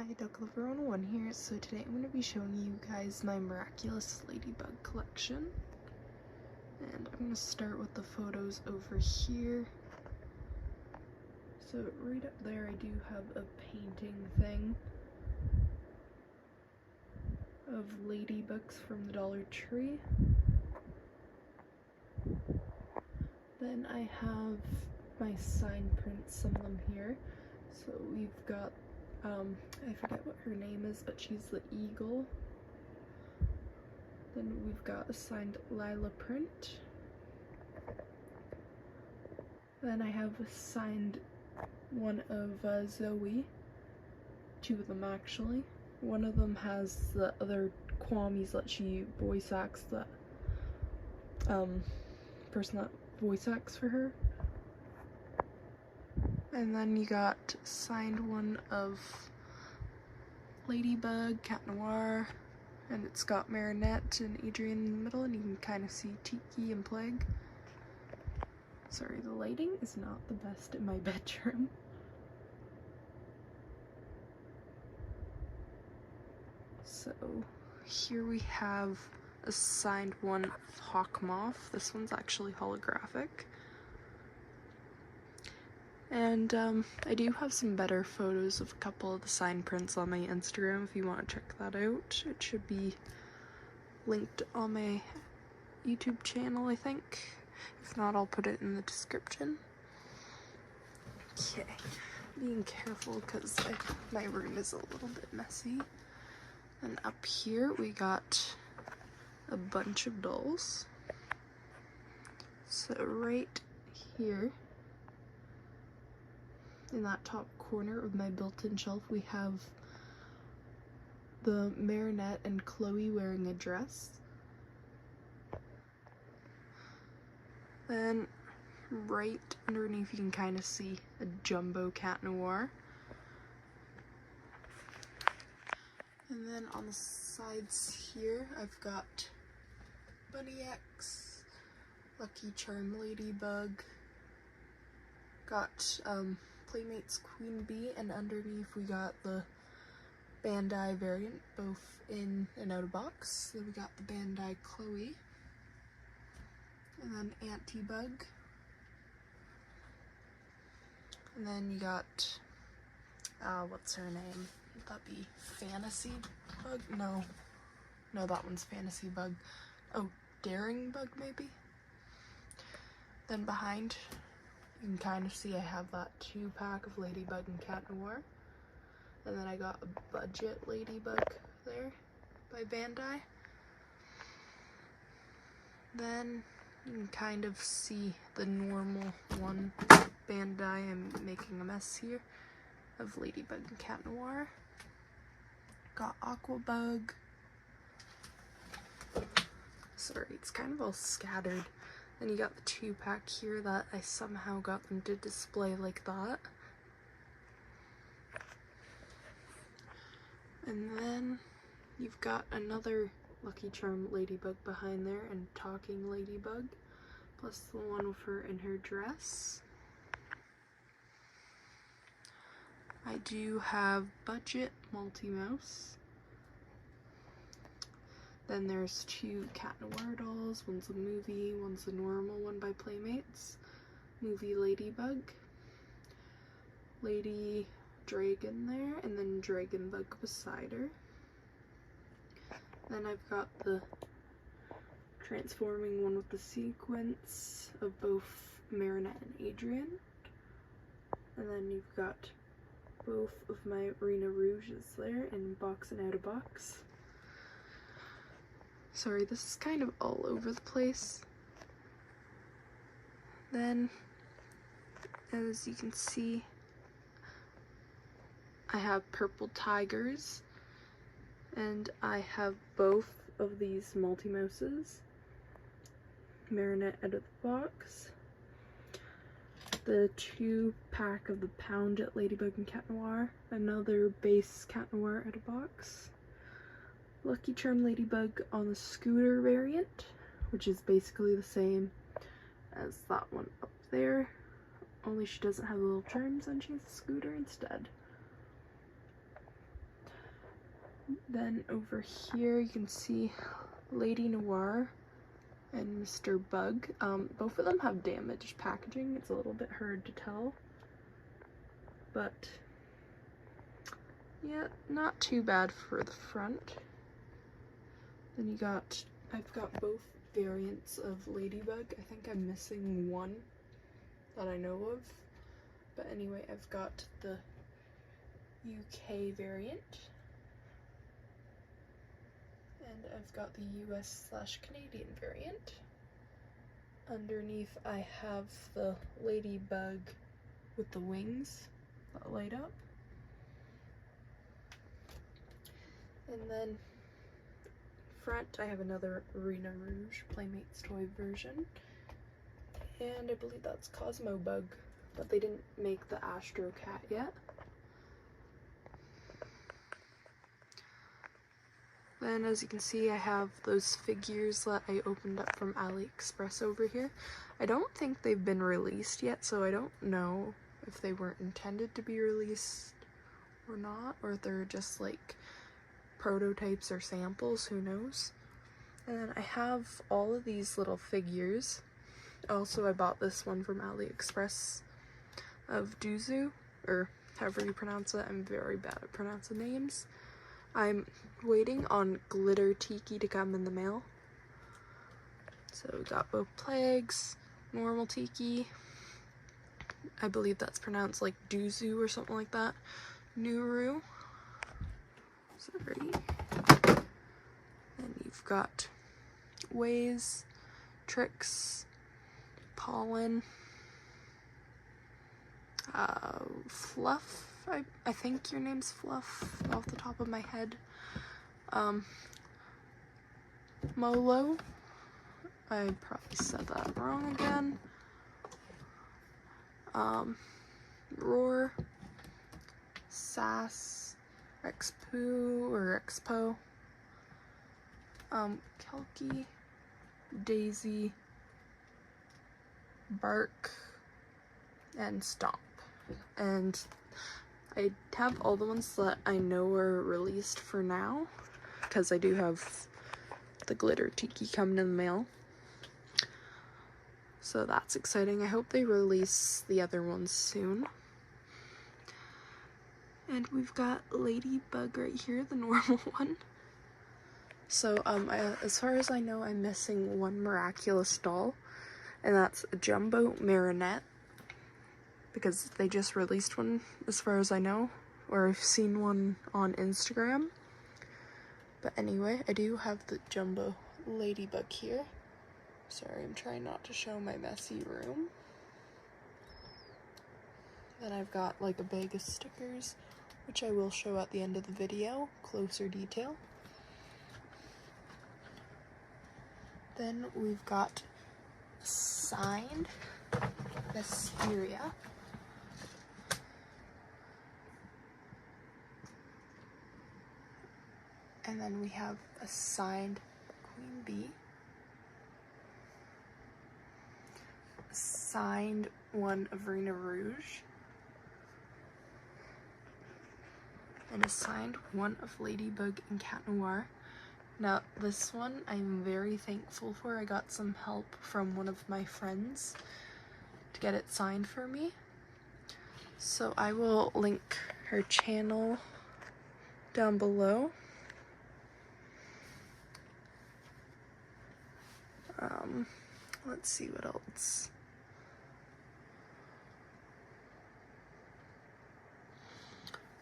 Hi, Duck Lover 101 here. So today I'm going to be showing you guys my miraculous ladybug collection. And I'm going to start with the photos over here. So right up there I do have a painting thing of ladybugs from the Dollar Tree. Then I have my sign prints, some of them here. So we've got I forget what her name is, but she's the eagle. Then we've got a signed Lila print. Then I have a signed one of Zoe. Two of them actually. One of them has the other Kwami's that she voice acts, the person that voice acts for her. And then you got signed one of Ladybug, Cat Noir, and it's got Marinette and Adrian in the middle, and you can kind of see Tiki and Plague. Sorry, the lighting is not the best in my bedroom. So here we have a signed one of Hawk Moth. This one's actually holographic. And I do have some better photos of a couple of the sign prints on my Instagram if you want to check that out. It should be linked on my YouTube channel, I think. If not, I'll put it in the description. Okay, being careful because my room is a little bit messy. And up here we got a bunch of dolls. So right here, in that top corner of my built-in shelf, we have the Marinette and Chloe wearing a dress. Then right underneath you can kind of see a jumbo Cat Noir. And then on the sides here I've got Bunny X, Lucky Charm Ladybug, got Playmates Queen Bee, and underneath we got the Bandai variant, both in and out of box. Then we got the Bandai Chloe, and then Antibug, and then you got, what's her name? Would that be Fantasy Bug? No, that one's Fantasy Bug. Oh, Daring Bug maybe? Then behind, you can kind of see I have that 2-pack of Ladybug and Cat Noir. And then I got a budget Ladybug there by Bandai. Then you can kind of see the normal one, Bandai. I'm making a mess here, of Ladybug and Cat Noir. Got Aquabug. Sorry, it's kind of all scattered. Then you got the 2-pack here that I somehow got them to display like that. And then you've got another Lucky Charm Ladybug behind there, and Talking Ladybug, plus the one with her in her dress. I do have budget Multi-Mouse. Then there's 2 Cat Noir dolls. One's a movie, one's a normal one by Playmates. Movie Ladybug, Lady Dragon there, and then Dragon Bug beside her. Then I've got the transforming one with the sequence of both Marinette and Adrian. And then you've got both of my Rena Rouges there, in box and out of box. Sorry, this is kind of all over the place. Then, as you can see, I have purple tigers, and I have both of these Multi-Mouses. Marinette out of the box. The 2-pack of the Pound at Ladybug and Cat Noir. Another base Cat Noir out of box. Lucky Charm Ladybug on the scooter variant, which is basically the same as that one up there, only she doesn't have the little charms and she has a scooter instead. Then over here you can see Lady Noir and Mr. Bug. Both of them have damaged packaging. It's a little bit hard to tell, but yeah, not too bad for the front. Then I've got both variants of Ladybug. I think I'm missing one that I know of, but anyway, I've got the UK variant, and I've got the US/Canadian variant. Underneath I have the Ladybug with the wings that light up. And then front I have another Arena Rouge Playmates toy version. And I believe that's Cosmo Bug, but they didn't make the Astro Cat yet. Then as you can see, I have those figures that I opened up from AliExpress over here. I don't think they've been released yet, so I don't know if they weren't intended to be released or not, or if they're just like prototypes or samples, who knows. And then I have all of these little figures. Also, I bought this one from AliExpress of Duzu, or however you pronounce it. I'm very bad at pronouncing names. I'm waiting on glitter tiki to come in the mail. So we got both plagues, normal tiki. I believe that's pronounced like Duzu or something like that. Nuru. Sorry. And you've got Ways, Tricks, Pollen, Fluff. I think your name's Fluff off the top of my head. Molo. I probably said that wrong again. Roar, Sass, Expo or Expo, Kelky, Daisy, Bark, and Stomp. And I have all the ones that I know are released for now, because I do have the glitter tiki coming in the mail. So that's exciting. I hope they release the other ones soon. And we've got Ladybug right here, the normal one. So as far as I know, I'm missing one miraculous doll, and that's a jumbo marionette, because they just released one as far as I know, or I've seen one on Instagram. But anyway, I do have the jumbo Ladybug here. Sorry, I'm trying not to show my messy room. Then I've got like a bag of stickers, which I will show at the end of the video, closer detail. Then we've got signed Mysteria. And then we have a signed Queen Bee. A signed one of Arena Rouge. And a signed one of Ladybug and Cat Noir. Now, this one I'm very thankful for. I got some help from one of my friends to get it signed for me. So I will link her channel down below. Let's see what else.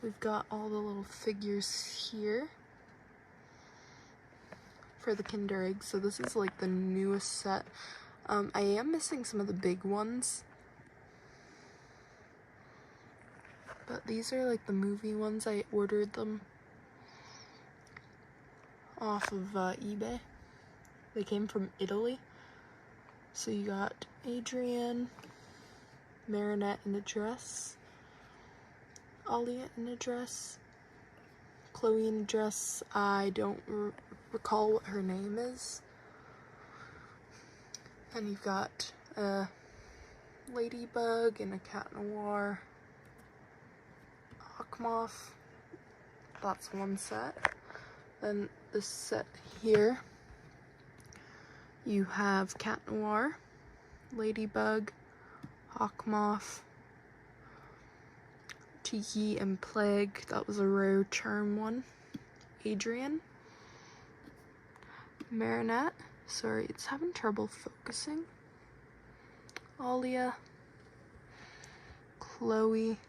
We've got all the little figures here for the Kinder Egg. So this is like the newest set. I am missing some of the big ones, but these are like the movie ones. I ordered them off of eBay. They came from Italy. So you got Adrienne, Marinette in a dress, Alia in a dress, Chloe in a dress. I don't recall what her name is. And you've got a Ladybug and a Cat Noir, Hawkmoth. That's one set. Then this set here, you have Cat Noir, Ladybug, Hawk Moth, Tiki, and Plague. That was a rare charm one. Adrian, Marinette. Sorry, it's having trouble focusing. Alia, Chloe,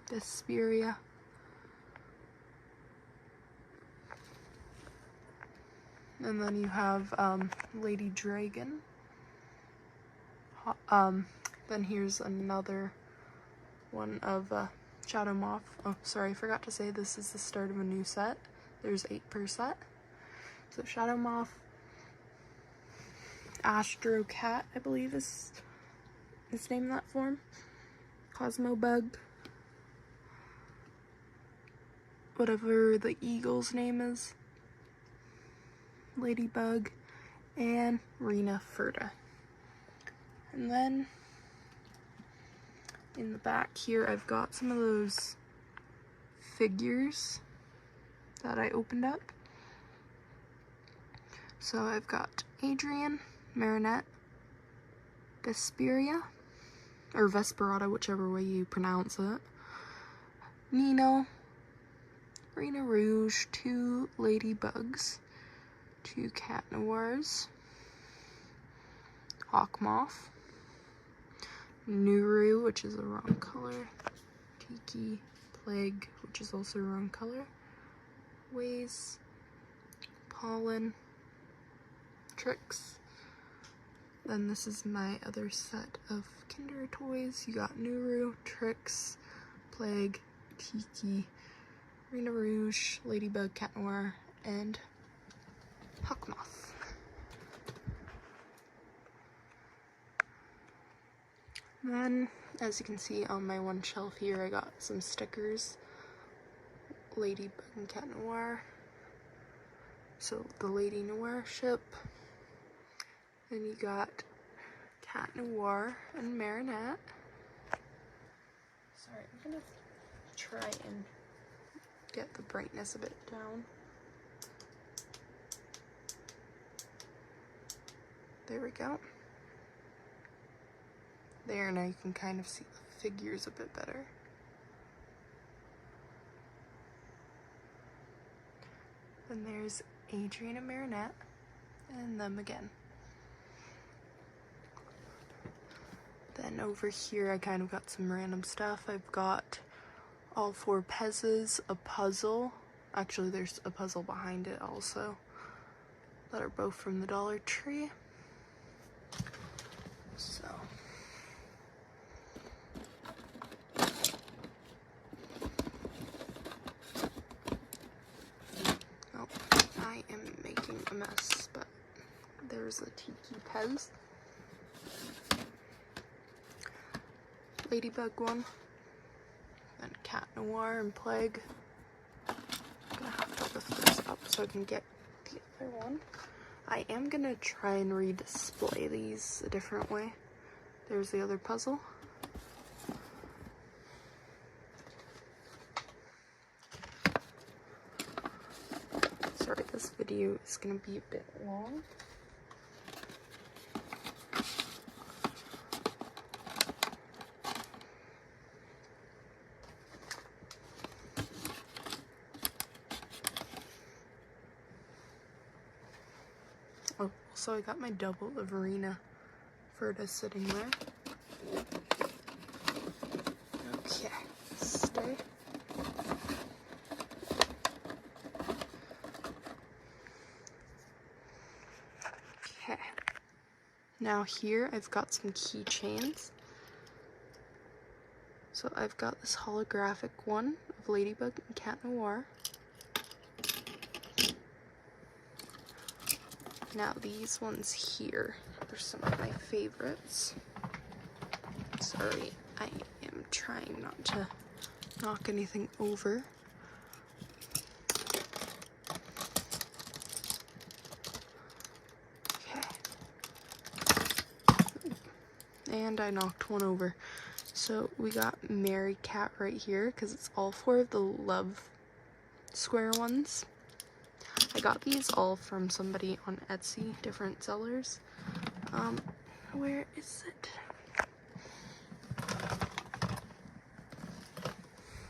Vesperia, and then you have Lady Dragon. Then here's another one of Shadow Moth. Oh, sorry, I forgot to say this is the start of a new set. There's 8 per set. So Shadow Moth, Astro Cat, I believe is his name in that form. Cosmo Bug, whatever the eagle's name is. Ladybug, and Rena Furta. And then in the back here, I've got some of those figures that I opened up. So I've got Adrian, Marinette, Vesperia, or Vesperata, whichever way you pronounce it, Nino, Rena Rouge, 2 Ladybugs, 2 Cat Noirs, Hawk Moth, Nuru, which is the wrong color, Tiki, Plague, which is also the wrong color, Waze, Pollen, Tricks. Then this is my other set of Kinder toys. You got Nuru, Tricks, Plague, Tiki, Rena Rouge, Ladybug, Cat Noir, and Hawk Moth. Then, as you can see on my one shelf here, I got some stickers. Ladybug and Cat Noir. So, the Lady Noir ship. Then you got Cat Noir and Marinette. Sorry, I'm gonna try and get the brightness a bit down. There we go. There, now you can kind of see the figures a bit better. Then there's Adrian and Marinette, and them again. Then over here I kind of got some random stuff. I've got all 4 Pezzas, a puzzle. Actually, there's a puzzle behind it also. That are both from the Dollar Tree. So. Oh, I am making a mess, but there's a Tiki Pez. Ladybug one, then Cat Noir and Plague. I'm gonna have to lift this up so I can get the other one. I am gonna try and redisplay these a different way. There's the other puzzle. Sorry, this video is gonna be a bit long. Oh, so I got my double of Rena Furta sitting there. Okay, stay. Okay. Now here I've got some keychains. So I've got this holographic one of Ladybug and Cat Noir. Now these ones here are some of my favorites. Sorry, I am trying not to knock anything over. Okay. And I knocked one over. So we got Mary Cat right here because it's all 4 of the love square ones. I got these all from somebody on Etsy, different sellers. Where is it?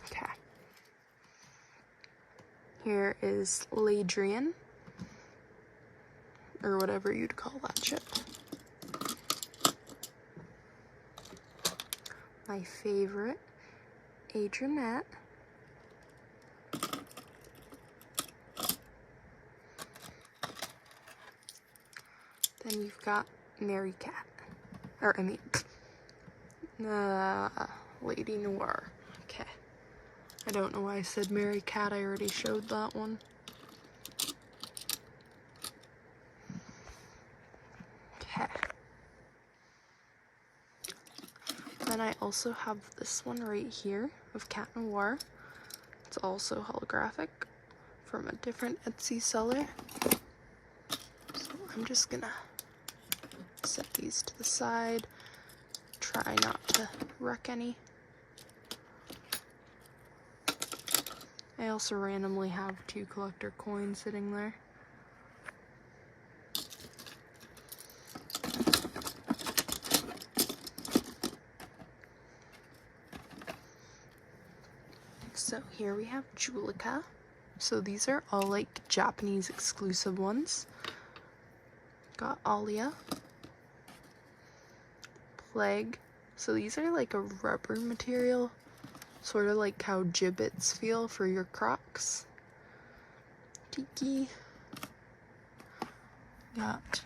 Okay. Here is Ladrian, or whatever you'd call that shit. My favorite, Adrianette. Then you've got Mary Cat, or I mean, Lady Noir. Okay. I don't know why I said Mary Cat, I already showed that one. Okay. Then I also have this one right here of Cat Noir. It's also holographic from a different Etsy seller. So I'm just gonna set these to the side, try not to wreck any. I also randomly have 2 collector coins sitting there. So here we have Julika. So these are all like Japanese exclusive ones. Got Alia. Plague. So these are like a rubber material, sort of like how gibbets feel for your Crocs. Tiki. Got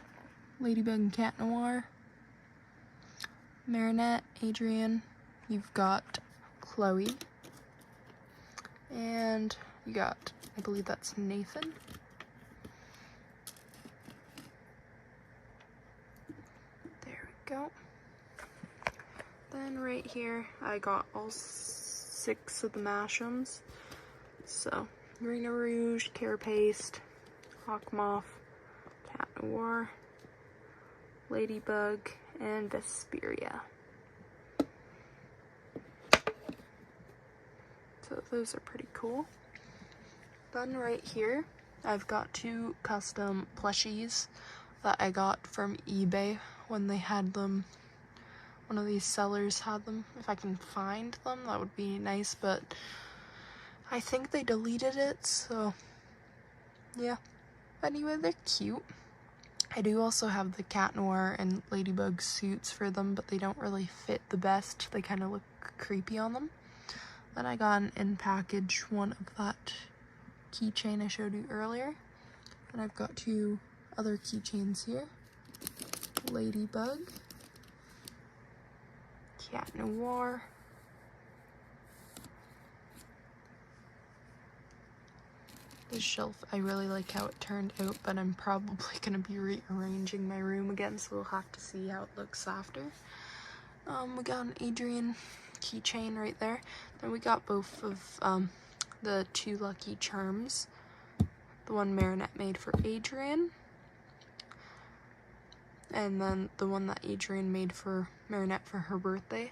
Ladybug and Cat Noir. Marinette, Adrian. You've got Chloe. And you got, I believe that's Nathan. There we go. Then right here, I got all 6 of the Mash'ems. So, Rena Rouge, Carapace, Hawk Moth, Cat Noir, Ladybug, and Vesperia. So those are pretty cool. Then right here, I've got 2 custom plushies that I got from eBay when they had them. One of these sellers had them. If I can find them, that would be nice, but I think they deleted it, so yeah. Anyway, they're cute. I do also have the Cat Noir and Ladybug suits for them, but they don't really fit the best. They kind of look creepy on them. Then I got an in-package one of that keychain I showed you earlier. And I've got 2 other keychains here. Ladybug. Cat Noir. This shelf, I really like how it turned out, but I'm probably going to be rearranging my room again, so we'll have to see how it looks after. We got an Adrian keychain right there. Then we got both of the 2 Lucky Charms. The one Marinette made for Adrian. And then the one that Adrian made for Marinette for her birthday.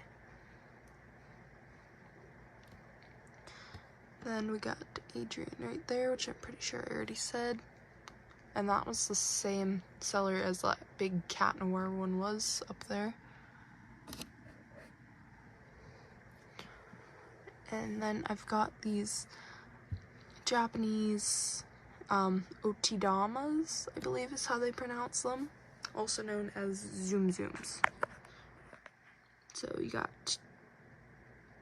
Then we got Adrian right there, which I'm pretty sure I already said. And that was the same seller as that big Cat Noir one was up there. And then I've got these Japanese otidamas, I believe is how they pronounce them, also known as Zoom Zooms. So you got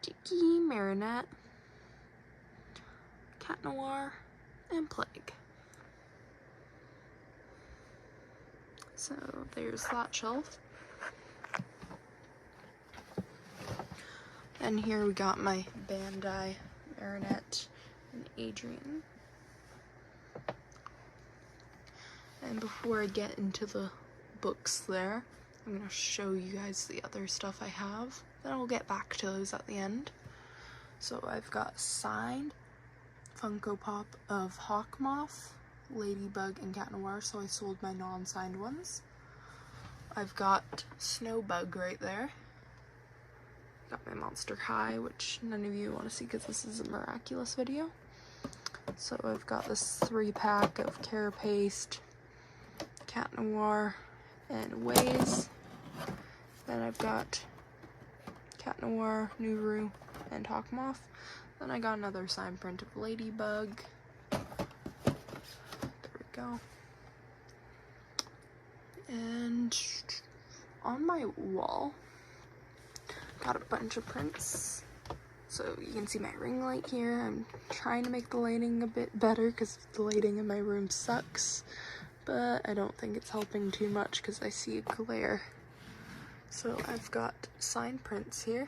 Tiki, Marinette, Cat Noir, and Plague. So there's that shelf. And here we got my Bandai, Marinette, and Adrian. And before I get into the books there, I'm going to show you guys the other stuff I have. Then I'll get back to those at the end. So I've got signed Funko Pop of Hawk Moth, Ladybug, and Cat Noir, so I sold my non-signed ones. I've got Snowbug right there. Got my Monster High, which none of you want to see because this is a miraculous video. So I've got this 3-pack of Carapaste, Cat Noir, and Ways. Then I've got Cat Noir, Nuru, and Hawkmoth. Then I got another sign print of Ladybug. There we go. And on my wall, got a bunch of prints. So you can see my ring light here. I'm trying to make the lighting a bit better because the lighting in my room sucks. But I don't think it's helping too much because I see a glare. So I've got signed prints here.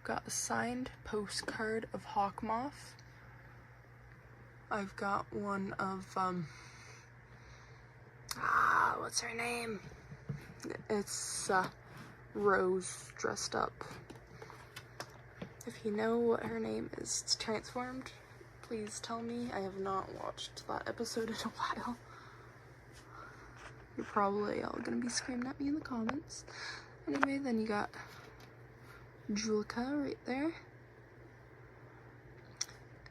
Got a signed postcard of Hawkmoth. I've got one of, what's her name? It's Rose dressed up. If you know what her name is, it's transformed, please tell me. I have not watched that episode in a while. You're probably all gonna be screaming at me in the comments. Anyway, then you got Julika right there.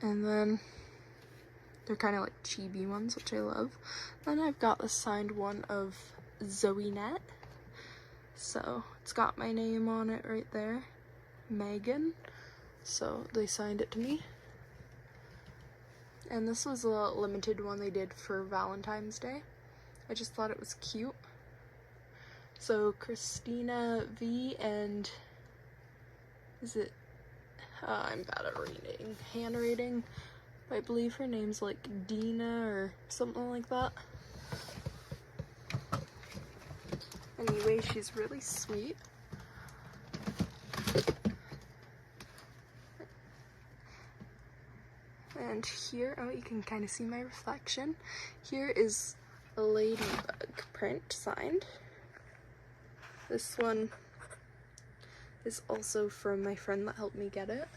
And then they're kind of like chibi ones, which I love. Then I've got the signed one of Zoe Net. So it's got my name on it right there, Megan. So they signed it to me. And this was a limited one they did for Valentine's Day. I just thought it was cute. So Christina V and is it, I'm bad at reading, handwriting. I believe her name's like Dina or something like that. Anyway, she's really sweet. And here, oh, you can kind of see my reflection. Here is a ladybug print signed. This one is also from my friend that helped me get it.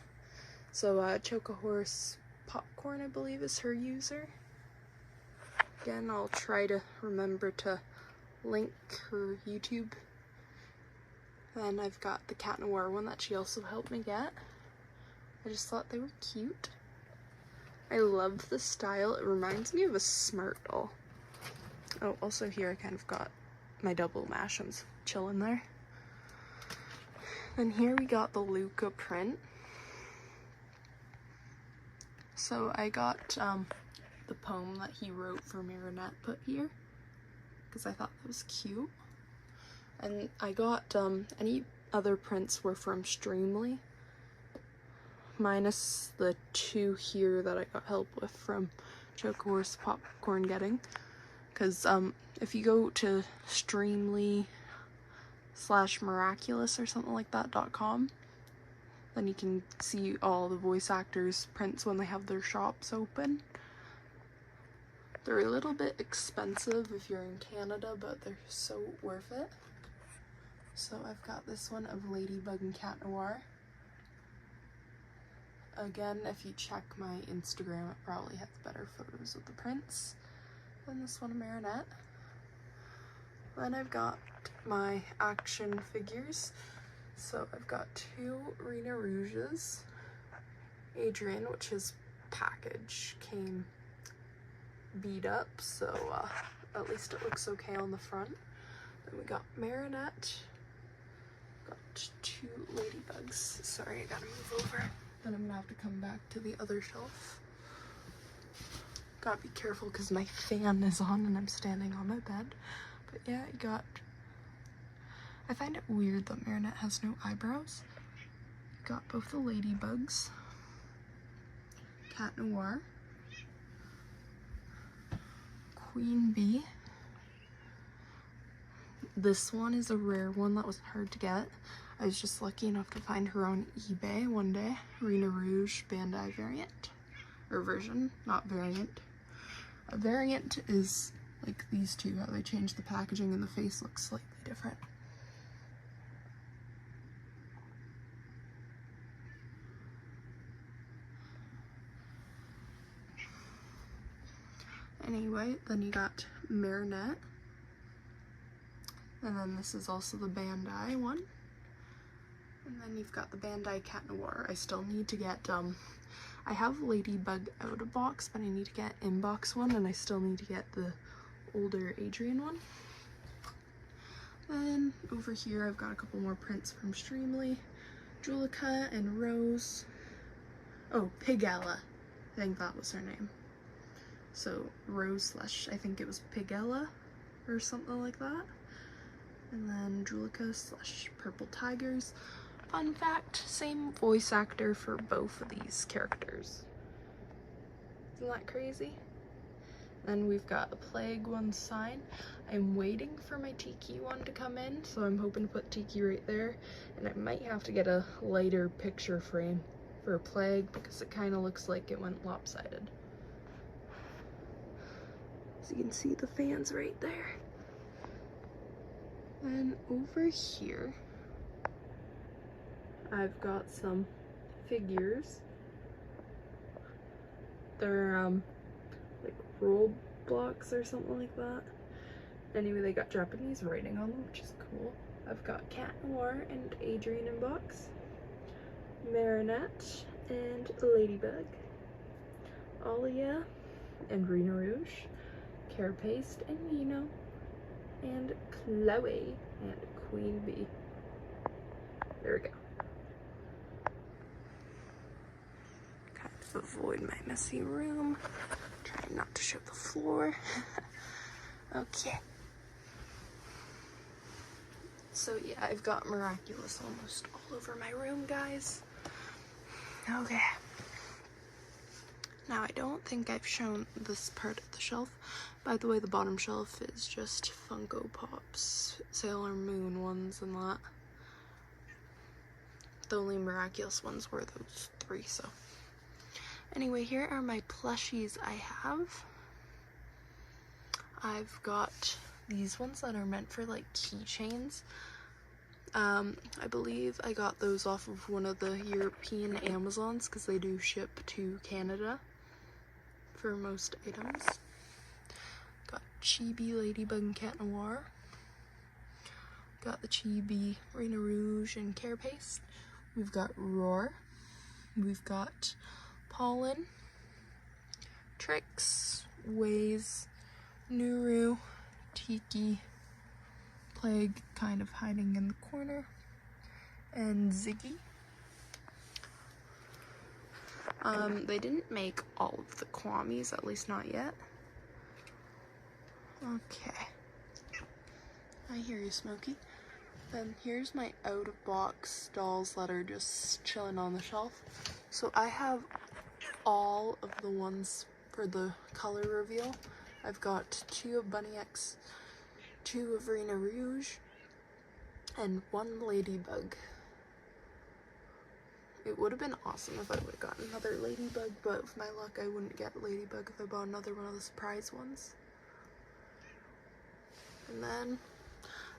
So Chocahorse Popcorn, I believe, is her user. Again, I'll try to remember to link her YouTube. Then I've got the Cat Noir one that she also helped me get. I just thought they were cute. I love the style. It reminds me of a Smart doll. Oh, also here I kind of got my double mashems chilling there. Then here we got the Luca print. So I got the poem that he wrote for Marinette put here because I thought that was cute. And I got any other prints were from Streamly, minus the 2 here that I got help with from Chocahorse Popcorn getting. Because if you go to Streamly/miraculous or something like that.com, then you can see all the voice actors' prints when they have their shops open. They're a little bit expensive if you're in Canada, but they're so worth it. So I've got this one of Ladybug and Cat Noir. Again, if you check my Instagram, it probably has better photos of the prints than this one of Marinette. Then I've got my action figures. So I've got 2 Rena Rouges. Adrian, which his package came beat up, so at least it looks okay on the front. Then we got Marinette. Got 2 ladybugs. Sorry, I gotta move over. Then I'm gonna have to come back to the other shelf. Gotta be careful because my fan is on and I'm standing on my bed. But yeah, I got... I find it weird that Marinette has no eyebrows. Got both the ladybugs. Cat Noir. Queen Bee. This one is a rare one that wasn't hard to get. I was just lucky enough to find her on eBay one day. Rena Rouge Bandai variant. Or version, not variant. A variant is like these two, how they change the packaging and the face looks slightly different. Anyway, then you got Marinette. And then this is also the Bandai one. And then you've got the Bandai Cat Noir. I still need to get, I have Ladybug out of box, but I need to get in-box one, and I still need to get the older Adrian one. Then over here I've got a couple more prints from Streamly, Julica and Rose. Oh, Pigella. I think that was her name. So Rose / I think it was Pigella or something like that. And then Julica / Purple Tigers. Fun fact, same voice actor for both of these characters. Isn't that crazy? Then we've got a Plague one sign. I'm waiting for my Tiki one to come in, so I'm hoping to put Tiki right there. And I might have to get a lighter picture frame for a Plague because it kind of looks like it went lopsided. So you can see the fans right there. And over here, I've got some figures. They're like roll blocks or something like that. Anyway, they got Japanese writing on them, which is cool. I've got Cat Noir and Adrian in box, Marinette and Ladybug, Alia and Rena Rouge, Carapace and Nino, and Chloe and Queen Bee. There we go. Kind of avoid my messy room. Trying not to show the floor. Okay. So yeah, I've got Miraculous almost all over my room, guys. Okay. Now I don't think I've shown this part of the shelf. By the way, the bottom shelf is just Funko Pops, Sailor Moon ones and that. The only Miraculous ones were those 3, so. Anyway, here are my plushies I have. I've got these ones that are meant for like keychains. I believe I got those off of one of the European Amazons because they do ship to Canada for most items. Got Chibi, Ladybug, and Cat Noir. Got the Chibi, Rena Rouge, and Carapace. We've got Roar. We've got Pollen, Tricks, Waze, Nuru, Tiki, Plague kind of hiding in the corner, and Ziggy. They didn't make all of the Kwamis, at least not yet. Okay. I hear you, Smokey. Then here's my out-of-box dolls that are just chilling on the shelf. So I have all of the ones for the color reveal. I've got 2 of Bunny X, 2 of Rena Rouge, and 1 Ladybug. It would have been awesome if I would have gotten another Ladybug, but with my luck I wouldn't get Ladybug if I bought another one of the surprise ones. And then,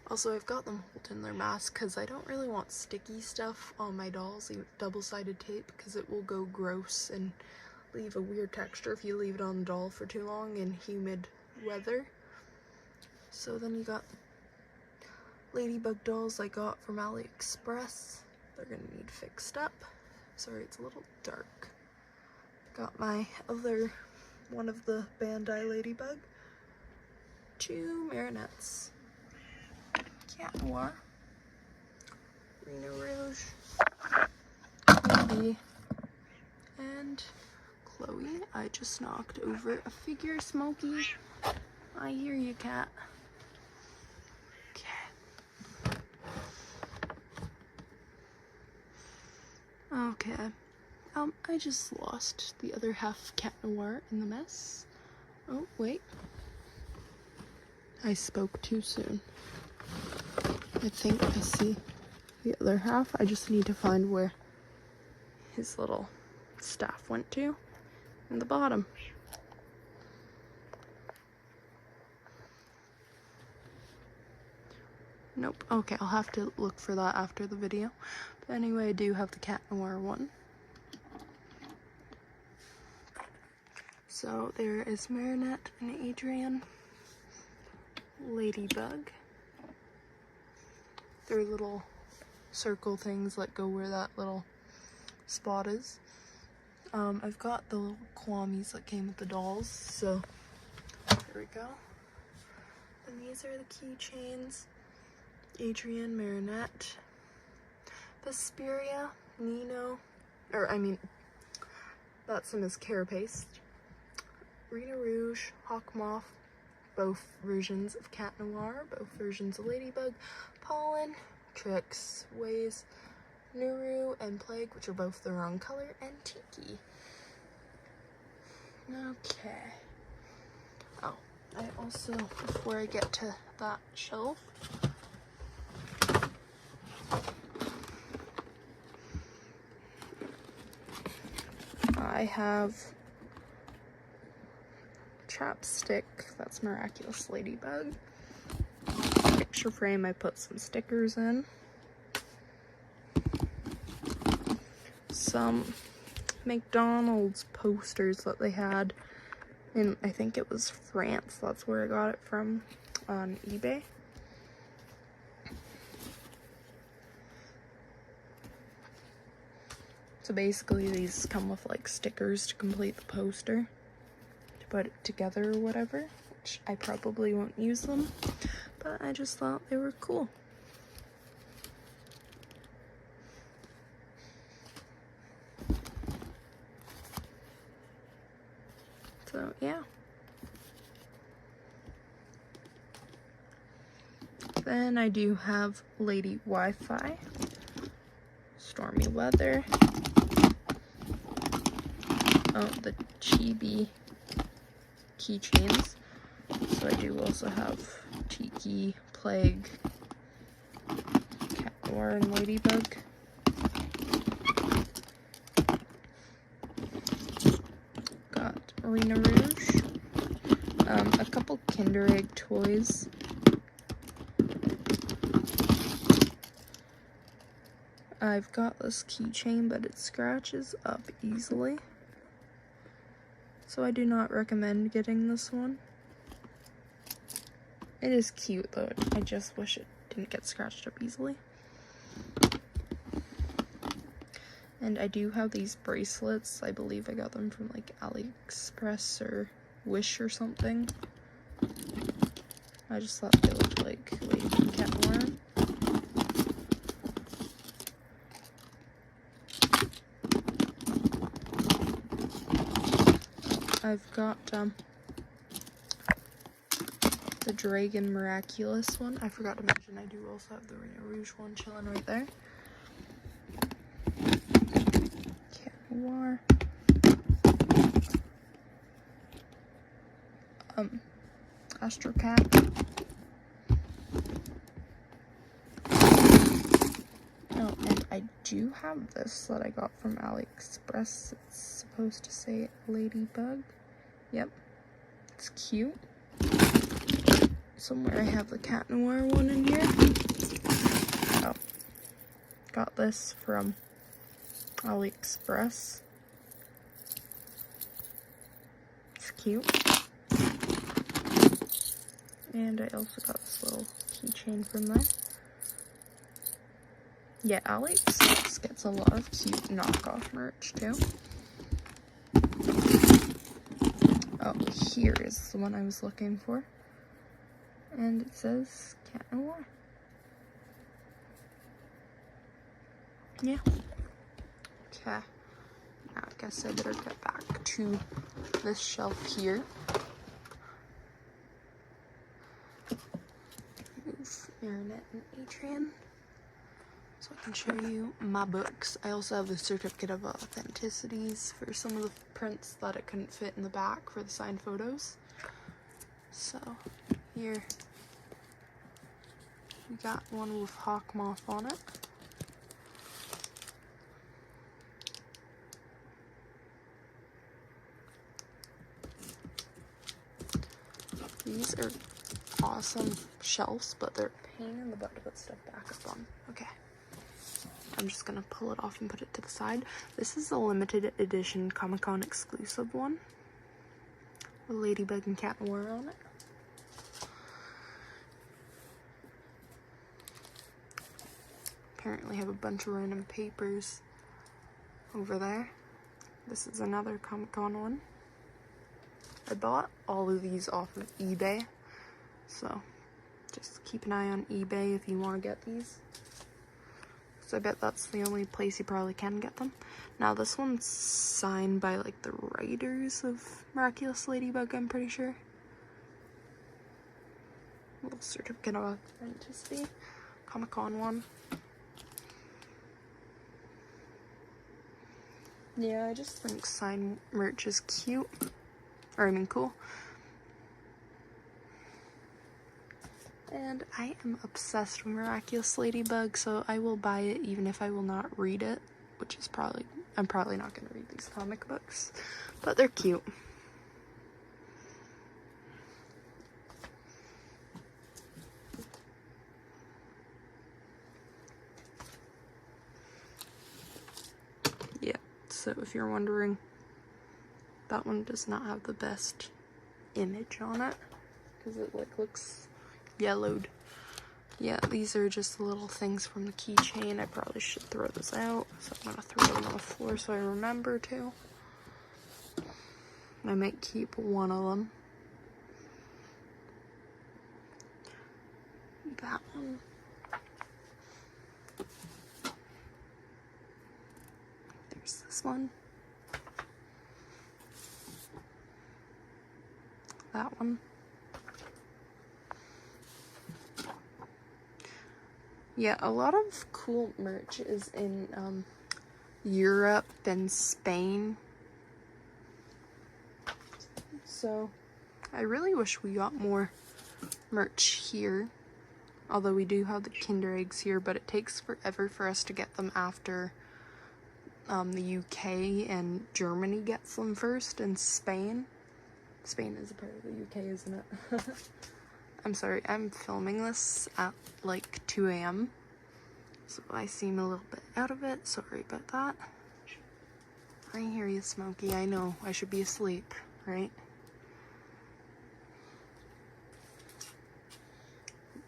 also I've got them holding their mask because I don't really want sticky stuff on my dolls, double-sided tape, because it will go gross and leave a weird texture if you leave it on the doll for too long in humid weather. So then you got the Ladybug dolls I got from AliExpress. They're gonna need fixed up. Sorry, it's a little dark. Got my other one of the Bandai Ladybug. 2 Marinettes. Cat Noir. Rena Rouge. Maybe. And Chloe. I just knocked over a figure, Smokey. I hear you, cat. Okay. I just lost the other half of Cat Noir in the mess. Oh, wait. I spoke too soon. I think I see the other half. I just need to find where his little staff went to. In the bottom. Nope. Okay, I'll have to look for that after the video. But anyway, I do have the Cat Noir one. So there is Marinette and Adrian. Ladybug. Their little circle things that go where that little spot is. I've got the little Kwamis that came with the dolls, so there we go. And these are the keychains. Adrian, Marinette, Vesperia, Nino, that's in his Carapace, Rena Rouge, Hawk Moth, both versions of Cat Noir, both versions of Ladybug, Pollen, Trix, Waze, Nuru, and Plague, which are both the wrong color, and Tiki. Okay. Oh, I also, before I get to that shelf, I have chapstick, that's Miraculous Ladybug. Picture frame I put some stickers in. Some McDonald's posters that they had in, I think it was France, that's where I got it from, on eBay. So basically these come with like stickers to complete the poster, to put it together or whatever, which I probably won't use them, but I just thought they were cool. So yeah. Then I do have Lady Wi-Fi, Stormy Weather, the Chibi keychains. So I do also have Tiki, Plague, Cat Noir, and Ladybug. Got Rena Rouge, a couple Kinder Egg toys. I've got this keychain, but it scratches up easily, so I do not recommend getting this one. It is cute though, I just wish it didn't get scratched up easily. And I do have these bracelets. I believe I got them from like AliExpress or Wish or something. I just thought they looked like Lady and Cat Noir. I've got the Dragon Miraculous one. I forgot to mention I do also have the Rena Rouge one chilling right there. Cat Noir. Astro Cat. Oh, and I do have this that I got from AliExpress. It's supposed to say Ladybug. Yep, it's cute. Somewhere I have the Cat Noir one in here. Oh, got this from AliExpress. It's cute. And I also got this little keychain from there. Yeah, AliExpress gets a lot of cute knockoff merch too. Oh, here is the one I was looking for. And it says Cat Noir. Yeah. Okay. Now I guess I better get back to this shelf here. Move Marinette and Adrian, so I can show you my books. I also have a certificate of authenticities for some of the prints that it couldn't fit in the back for the signed photos. So here we got one with Hawk Moth on it. These are awesome shelves, but they're a pain in the butt to put stuff back up on. Okay. I'm just gonna pull it off and put it to the side. This is a limited edition Comic-Con exclusive one with Ladybug and Cat Noir on it. apparently have a bunch of random papers over there. This is another Comic-Con one. I bought all of these off of eBay, so just keep an eye on eBay if you want to get these. So I bet that's the only place you probably can get them. Now this one's signed by like the writers of Miraculous Ladybug, I'm pretty sure. Little certificate of authenticity. Comic-Con one. Yeah, I just think signed merch is cute. Or I mean cool. And I am obsessed with Miraculous Ladybug, so I will buy it even if I will not read it, which is I'm probably not going to read these comic books, but they're cute. Yeah, so if you're wondering, that one does not have the best image on it, because it like looks yellowed. Yeah, these are just little things from the keychain. I probably should throw this out, so I'm gonna throw them on the floor so I remember to. I might keep one of them. That one. There's this one. That one. Yeah, a lot of cool merch is in Europe and Spain. So I really wish we got more merch here. Although we do have the Kinder eggs here, but it takes forever for us to get them after the UK and Germany gets them first, and Spain. Spain is a part of the UK, isn't it? I'm sorry, I'm filming this at like 2 a.m. So I seem a little bit out of it. Sorry about that. I hear you, Smokey. I know. I should be asleep, right?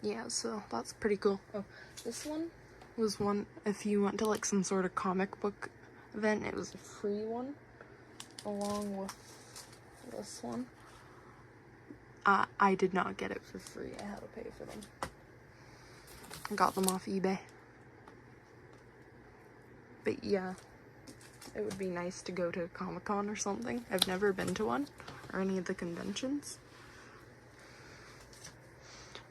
Yeah, so that's pretty cool. Oh, this one was one, if you went to like some sort of comic book event, it was a free one, along with this one. I did not get it for free. I had to pay for them. I got them off eBay. But yeah, it would be nice to go to a Comic-Con or something. I've never been to one, or any of the conventions.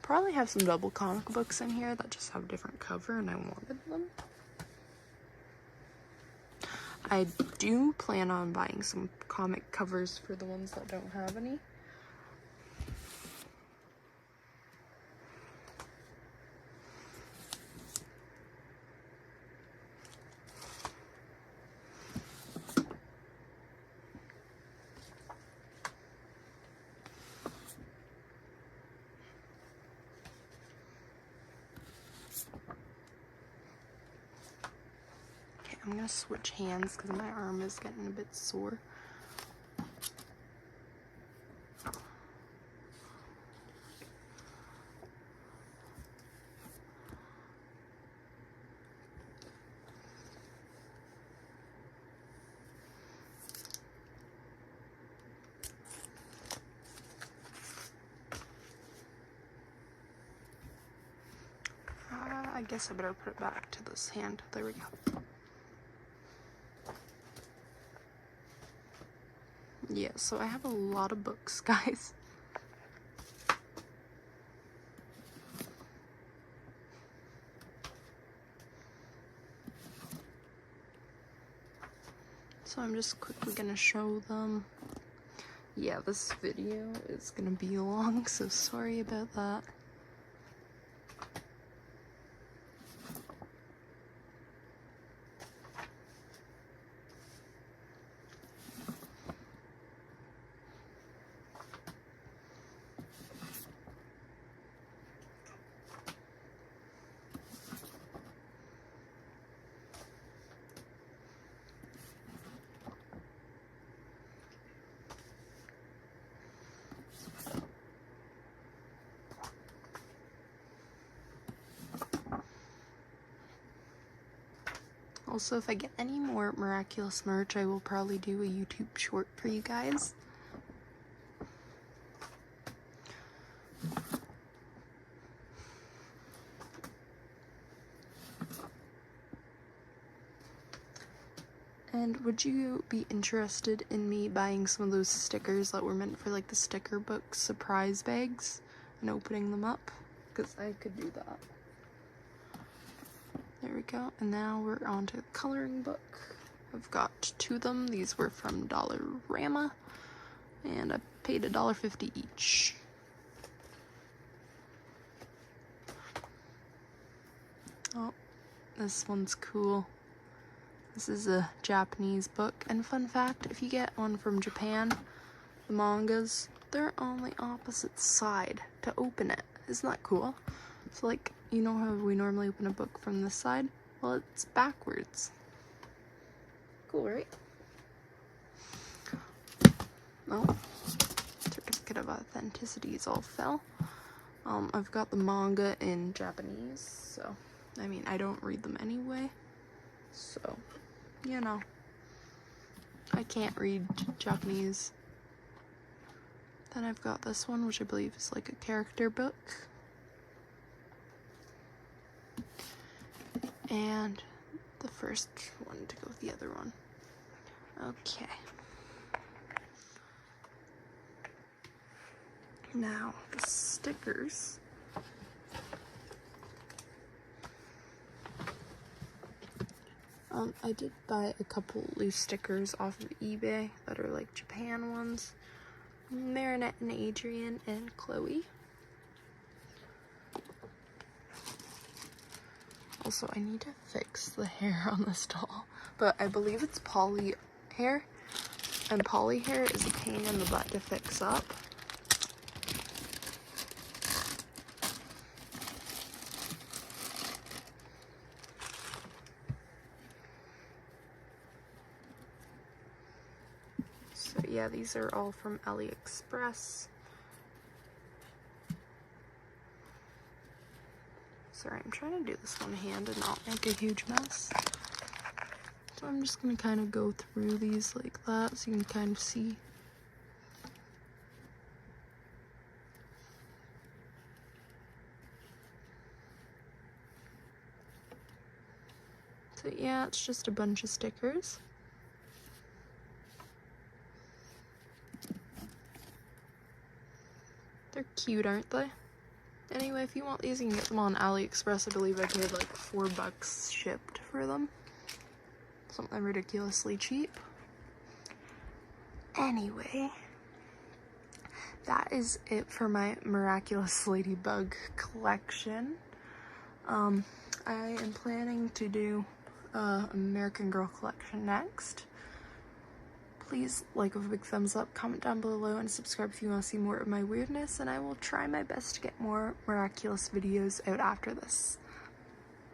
Probably have some double comic books in here that just have a different cover, and I wanted them. I do plan on buying some comic covers for the ones that don't have any. I'm gonna switch hands because my arm is getting a bit sore. I guess I better put it back to this hand. There we go. Yeah, so I have a lot of books, guys. So I'm just quickly gonna show them. Yeah, this video is gonna be long, so sorry about that. Also, if I get any more Miraculous merch, I will probably do a YouTube short for you guys. And would you be interested in me buying some of those stickers that were meant for like the sticker book surprise bags and opening them up? Because I could do that. There we go. And now we're on to the coloring book. I've got 2 of them. These were from Dollarama, and I paid $1.50 each. Oh, this one's cool. This is a Japanese book, and fun fact, if you get one from Japan, the mangas, they're on the opposite side to open it. Isn't that cool? So like, you know how we normally open a book from this side? Well, it's backwards. Cool, right? Oh, certificate of authenticities all fell. I've got the manga in Japanese, so, I mean, I don't read them anyway, so, you know, I can't read Japanese. Then I've got this one, which I believe is like a character book. And the first one to go with the other one. Okay. Now, the stickers. I did buy a couple loose stickers off of eBay that are like Japan ones. Marinette and Adrian and Chloe. Also, I need to fix the hair on this doll, but I believe it's poly hair, and poly hair is a pain in the butt to fix up. So yeah, these are all from AliExpress. Sorry, I'm trying to do this one hand and not make a huge mess. So I'm just going to kind of go through these like that so you can kind of see. So yeah, it's just a bunch of stickers. They're cute, aren't they? Anyway, if you want these, you can get them on AliExpress. I believe I paid like $4 shipped for them. Something ridiculously cheap. Anyway, that is it for my Miraculous Ladybug collection. I am planning to do American Girl collection next. Please like with a big thumbs up, comment down below, and subscribe if you want to see more of my weirdness, and I will try my best to get more Miraculous videos out after this.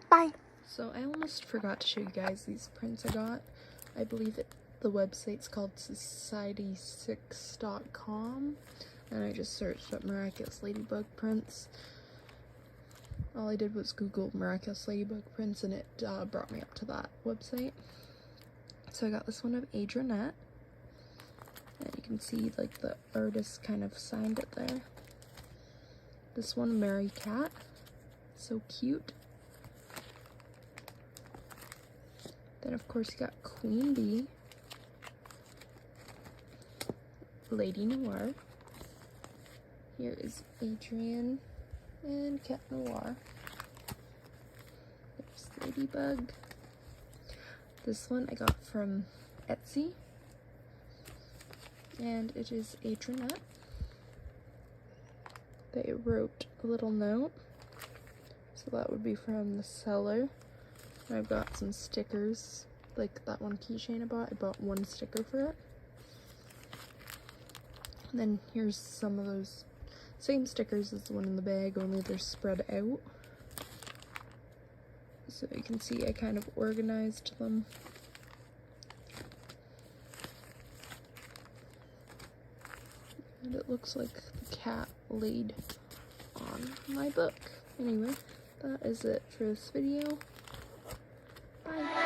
Bye! So I almost forgot to show you guys these prints I got. I believe the website's called society6.com, and I just searched up Miraculous Ladybug prints. All I did was Google Miraculous Ladybug prints, and it brought me up to that website. So I got this one of Adrianette. And you can see like the artist kind of signed it there. This one, Mary Cat. So cute. Then of course you got Queen Bee. Lady Noir. Here is Adrian and Cat Noir. There's Ladybug. This one I got from Etsy. And it is Adrianette. They wrote a little note. So that would be from the seller. And I've got some stickers. Like that one keychain I bought 1 sticker for it. And then here's some of those same stickers as the one in the bag, only they're spread out. So you can see I kind of organized them. And it looks like the cat laid on my book. Anyway, that is it for this video. Bye!